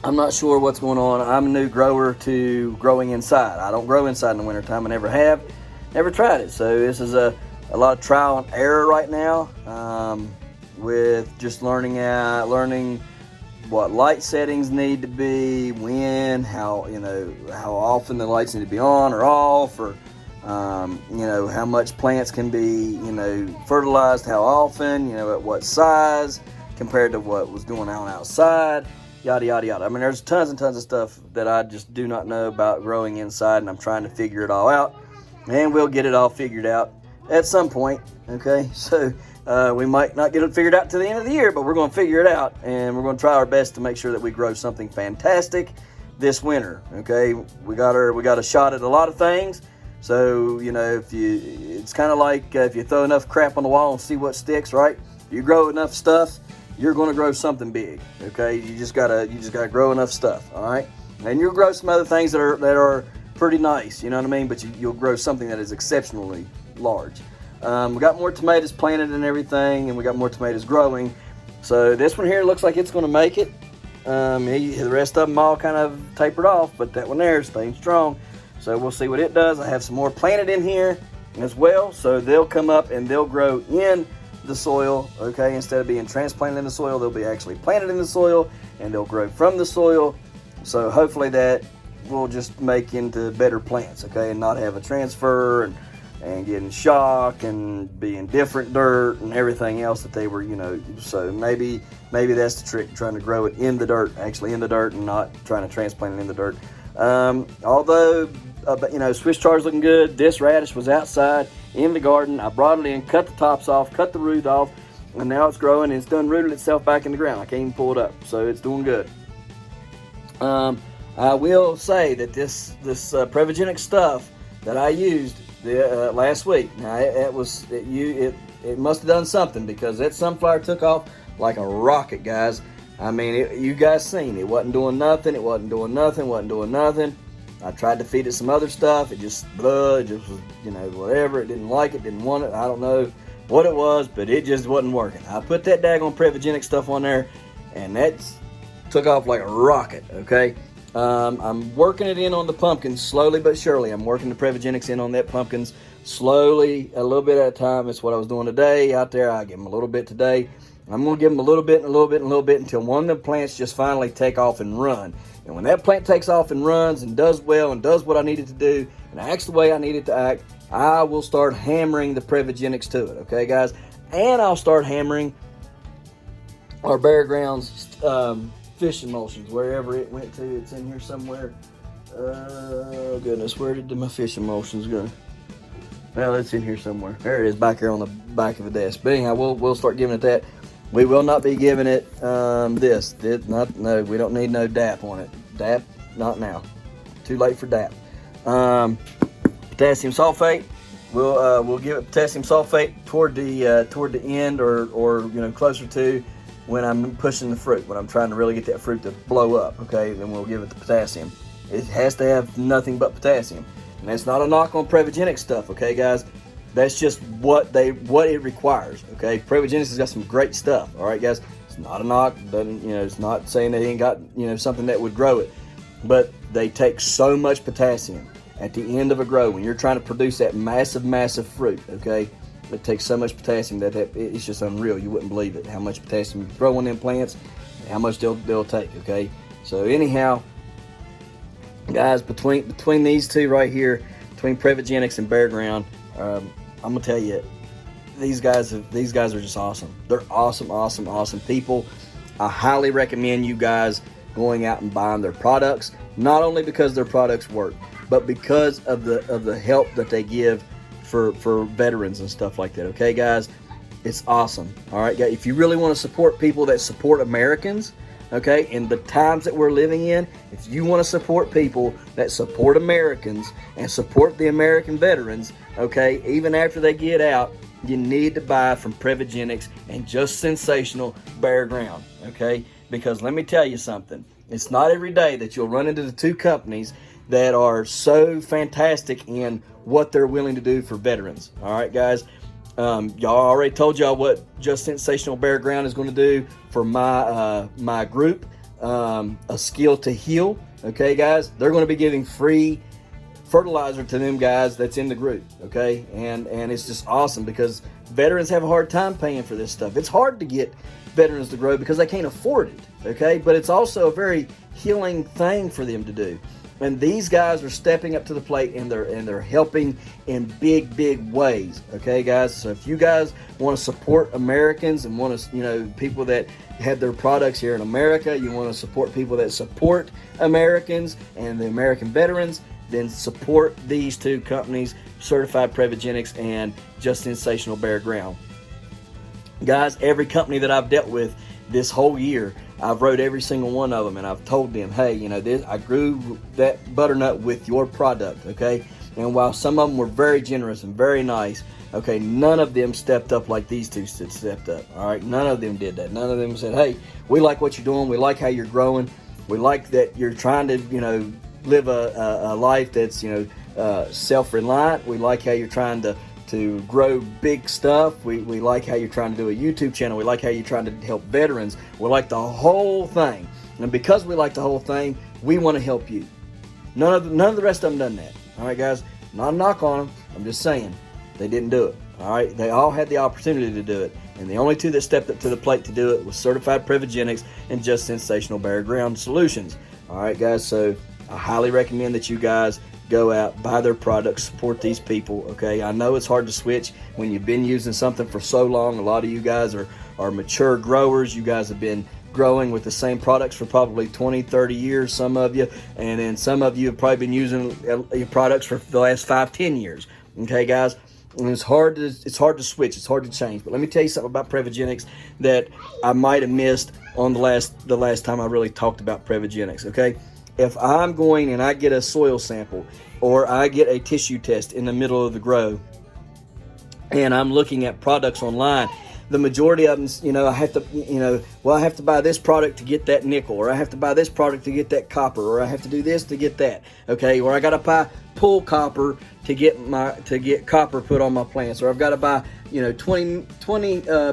[SPEAKER 2] not sure what's going on. I'm a new grower to growing inside. I don't grow inside in the wintertime. I never have. Never tried it. So this is a lot of trial and error right now, with just learning what light settings need to be, when, how often the lights need to be on or off, or how much plants can be fertilized, how often, at what size compared to what was going on outside. Yada, yada, yada. I mean, there's tons and tons of stuff that I just do not know about growing inside, and I'm trying to figure it all out. And we'll get it all figured out at some point, okay? So we might not get it figured out to the end of the year, but we're going to figure it out, and we're going to try our best to make sure that we grow something fantastic this winter, okay? We got a shot at a lot of things. So, it's kind of like if you throw enough crap on the wall and see what sticks, right? You grow enough stuff, you're going to grow something big, okay? You just gotta grow enough stuff, all right? And you'll grow some other things that are pretty nice, you know what I mean? But you'll grow something that is exceptionally large. We got more tomatoes planted and everything, and we got more tomatoes growing. So this one here looks like it's going to make it. The rest of them all kind of tapered off, but that one there is staying strong. So we'll see what it does. I have some more planted in here as well, so they'll come up and they'll grow in the soil, okay? Instead of being transplanted in the soil, they'll be actually planted in the soil, and they'll grow from the soil. So hopefully that will just make into better plants, okay, and not have a transfer and getting shock and being different dirt and everything else that they were, so maybe that's the trick, trying to grow it in the dirt, actually in the dirt, and not trying to transplant it in the dirt. Although, Swiss chard's looking good. This radish was outside in the garden. I brought it in, cut the tops off, cut the root off, and now it's growing, and it's done rooted itself back in the ground. I can't even pull it up, so it's doing good. I will say that this Prevegenics stuff that I used last week, now it must have done something, because that sunflower took off like a rocket, guys. I mean, you guys seen it wasn't doing nothing. I tried to feed it some other stuff. It just was, whatever. It didn't like it, didn't want it. I don't know what it was, but it just wasn't working. I put that daggone Prevegenics stuff on there, and that took off like a rocket, okay? I'm working it in on the pumpkins slowly but surely. I'm working the Prevegenics in on that pumpkins slowly, a little bit at a time. That's what I was doing today out there. I give them a little bit today. I'm going to give them a little bit until one of the plants just finally take off and run. And when that plant takes off and runs and does well and does what I need it to do and acts the way I need it to act, I will start hammering the Prevegenics to it, okay, guys? And I'll start hammering our Bare Grounds fish emulsions, wherever it went to. It's in here somewhere. Oh, goodness, where did my fish emulsions go? Well, it's in here somewhere. There it is, back here on the back of the desk. But anyhow, we'll start giving it that. We will not be giving it no, we don't need no DAP on it. DAP, not now. Too late for DAP. Potassium sulfate. We'll give it potassium sulfate toward the end, or closer to when I'm pushing the fruit, when I'm trying to really get that fruit to blow up. Okay, then we'll give it the potassium. It has to have nothing but potassium, and that's not a knock on Prevegenics stuff. Okay, guys. That's just what it requires. Okay, Prevegenics has got some great stuff. All right, guys. It's not a knock. Doesn't, it's not saying they ain't got something that would grow it, but they take so much potassium at the end of a grow when you're trying to produce that massive fruit. Okay, it takes so much potassium that it's just unreal. You wouldn't believe it how much potassium you throw on them plants, and how much they'll take. Okay, so anyhow, guys, between these two right here, between Prevegenics and Bare Ground, I'm gonna tell you, these guys are just awesome. They're awesome people. I highly recommend you guys going out and buying their products, not only because their products work, but because of the help that they give for veterans and stuff like that. Okay, guys, it's awesome. All right, guys, if you really want to support people that support Americans, okay, in the times that we're living in, if you want to support people that support Americans and support the American veterans, okay, even after they get out, you need to buy from Prevegenics and Just Sensational Bare Ground, okay? Because let me tell you something. It's not every day that you'll run into the two companies that are so fantastic in what they're willing to do for veterans. All right, guys? Y'all already told y'all what Just Sensational Bare Ground is going to do for my group, A Skill to Heal. Okay, guys? They're going to be giving free fertilizer to them guys that's in the group, okay? And it's just awesome because veterans have a hard time paying for this stuff. It's hard to get veterans to grow because they can't afford it, okay? But it's also a very healing thing for them to do. And these guys are stepping up to the plate, and they're helping in big ways, okay, guys? So if you guys want to support Americans and want to, people that have their products here in America, you want to support people that support Americans and the American veterans, then support these two companies, Certified Prevegenics and Just Sensational Bare Ground. Guys, every company that I've dealt with this whole year, I've wrote every single one of them, and I've told them, hey, I grew that butternut with your product, okay? And while some of them were very generous and very nice, okay, none of them stepped up like these two stepped up, all right? None of them did that. None of them said, hey, we like what you're doing. We like how you're growing. We like that you're trying to, live a life that's self-reliant. We like how you're trying to grow big stuff. We like how you're trying to do a YouTube channel. We like how you're trying to help veterans. We like the whole thing, and because we like the whole thing, we want to help you. None of the rest of them done that. All right, guys, not a knock on them. I'm just saying they didn't do it. All right, they all had the opportunity to do it, and the only two that stepped up to the plate to do it was Certified Prevegenics and Just Sensational Bare Ground Solutions. All right, guys, so I highly recommend that you guys go out, buy their products, support these people, okay? I know it's hard to switch when you've been using something for so long. A lot of you guys are mature growers. You guys have been growing with the same products for probably 20, 30 years, some of you, and then some of you have probably been using your products for the last 5, 10 years, okay, guys? And it's hard to switch. It's hard to change. But let me tell you something about Prevegenics that I might have missed on the last time I really talked about Prevegenics, okay? If I'm going and I get a soil sample or I get a tissue test in the middle of the grow and I'm looking at products online, the majority of them, I have to, I have to buy this product to get that nickel, or I have to buy this product to get that copper, or I have to do this to get that, okay? Or I got to buy pull copper to get copper put on my plants, or I've got to buy, 20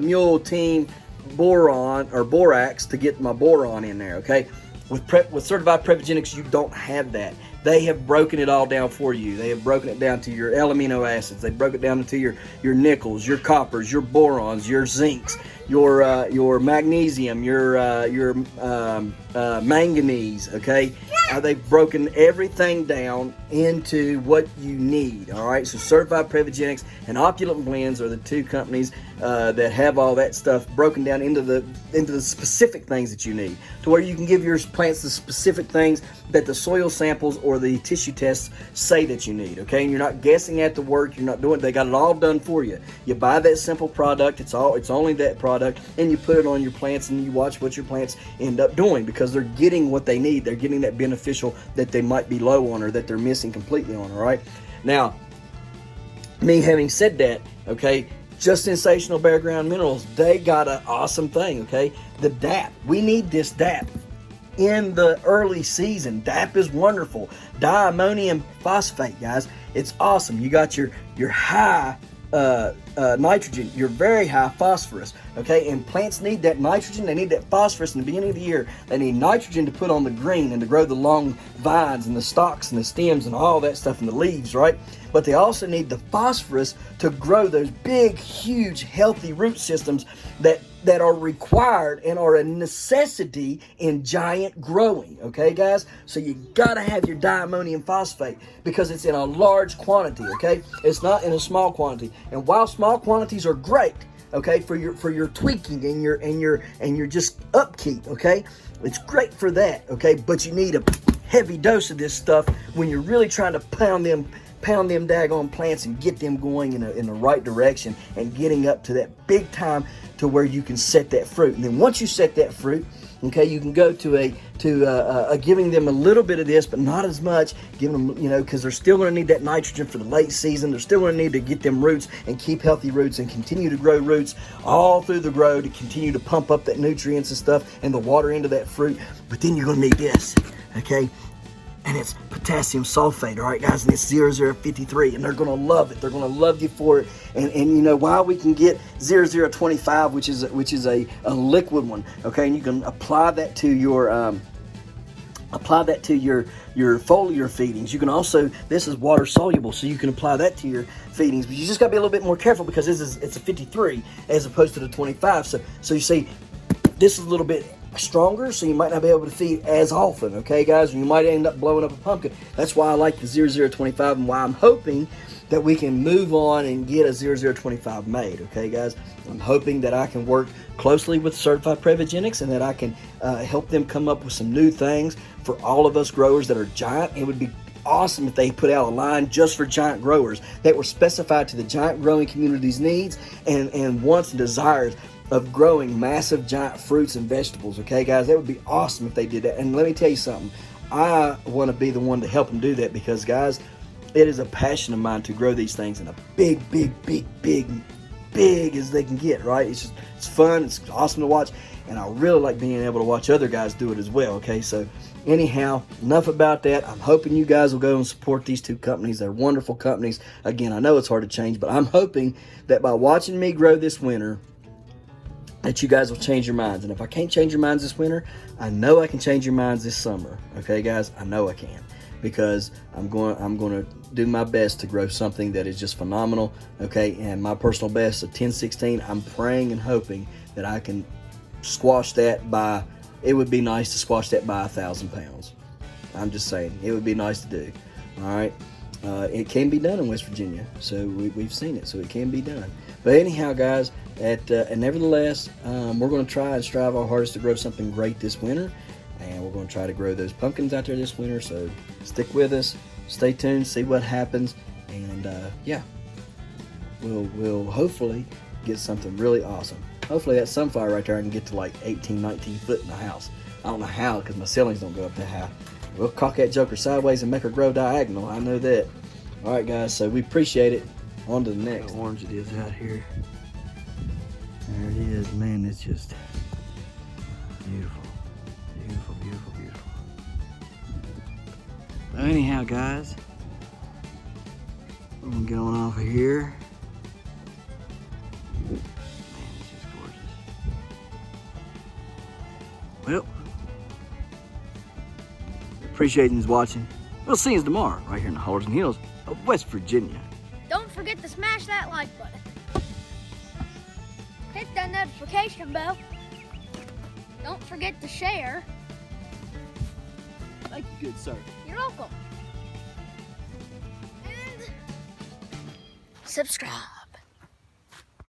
[SPEAKER 2] mule team boron or borax to get my boron in there, okay? With Certified Prevegenics, you don't have that. They have broken it all down for you. They have broken it down to your L-amino acids. They broke it down into your nickels, your coppers, your borons, your zincs, your magnesium, your manganese. Okay, they've broken everything down into what you need. All right, so Certified Prevegenics and Opulent Blends are the two companies that have all that stuff broken down into the specific things that you need, to where you can give your plants the specific things that the soil samples or the tissue tests say that you need. Okay, and you're not guessing at the work. You're not doing. They got it all done for you. You buy that simple product. It's only that product, and you put it on your plants, and you watch what your plants end up doing, because they're getting what they need. They're getting that beneficial that they might be low on, or that they're missing completely on. All right. Now, me having said that, okay, Just Sensational Bare Ground Minerals, they got an awesome thing. Okay, the DAP. We need this DAP in the early season. DAP is wonderful. Diamonium Phosphate, guys, it's awesome. You got your high nitrogen, you're very high phosphorus, okay? And plants need that nitrogen, they need that phosphorus in the beginning of the year. They need nitrogen to put on the green and to grow the long vines and the stalks and the stems and all that stuff and the leaves, right? But they also need the phosphorus to grow those big, huge, healthy root systems that are required and are a necessity in giant growing, okay, guys? So you gotta have your diammonium phosphate because it's in a large quantity, okay? It's not in a small quantity. And while small quantities are great, okay, for your tweaking and your just upkeep, okay, it's great for that, okay. But you need a heavy dose of this stuff when you're really trying to pound them daggone plants and get them going in the right direction and getting up to that big time to where you can set that fruit. And then once you set that fruit, okay, you can go to giving them a little bit of this, but not as much, giving them, because they're still going to need that nitrogen for the late season. They're still going to need to get them roots and keep healthy roots and continue to grow roots all through the grow to continue to pump up that nutrients and stuff and the water into that fruit. But then you're going to need this, okay? And it's potassium sulfate, all right, guys, and it's 0053, and they're going to love it. They're going to love you for it. And while we can get 0025, which is a liquid one, okay, and you can apply that to your foliar feedings. You can also, this is water soluble, so you can apply that to your feedings, but you just got to be a little bit more careful because it's a 53 as opposed to the 25. So you see, this is a little bit stronger, so you might not be able to feed as often, okay, guys, and you might end up blowing up a pumpkin. That's why I like the 0025 and why I'm hoping that we can move on and get a 0025 made, okay, guys. I'm hoping that I can work closely with Certified Prevegenics and that I can help them come up with some new things for all of us growers that are giant. It would be awesome if they put out a line just for giant growers that were specified to the giant growing community's needs and wants and desires of growing massive giant fruits and vegetables, okay, guys? That would be awesome if they did that. And let me tell you something, I want to be the one to help them do that because, guys, it is a passion of mine to grow these things in a big as they can get, right? It's fun, it's awesome to watch, and I really like being able to watch other guys do it as well, okay? So anyhow, enough about that. I'm hoping you guys will go and support these two companies. They're wonderful companies. Again, I know it's hard to change, but I'm hoping that by watching me grow this winter, that you guys will change your minds. And if I can't change your minds this winter, I know I can change your minds this summer. Okay, guys? I know I can, because I'm going to do my best to grow something that is just phenomenal. Okay, and my personal best of 1016. I'm praying and hoping that I can squash that by. It would be nice to squash that by 1,000 pounds. I'm just saying, it would be nice to do. All right. It can be done in West Virginia, so we've seen it, so it can be done. But anyhow, guys, and nevertheless, we're going to try and strive our hardest to grow something great this winter, and we're going to try to grow those pumpkins out there this winter. So stick with us, stay tuned, see what happens, and yeah, we'll hopefully get something really awesome. Hopefully that sunflower right there I can get to like 18, 19 foot in the house. I don't know how, because my ceilings don't go up that high. We'll cock that joker sideways and make her grow diagonal. I know that. All right, guys, so we appreciate it. On to the next. How orange it is out here. There it is. Man, it's just beautiful. Beautiful, beautiful, beautiful. So anyhow, guys, we're going to get on off of here. Man, it's just gorgeous. Well, appreciate you watching. We'll see you tomorrow right here in the Hollers and Hills of West Virginia.
[SPEAKER 3] Don't forget to smash that like button. Hit that notification bell. Don't forget to share.
[SPEAKER 2] Thank you, good sir.
[SPEAKER 3] You're welcome. And subscribe.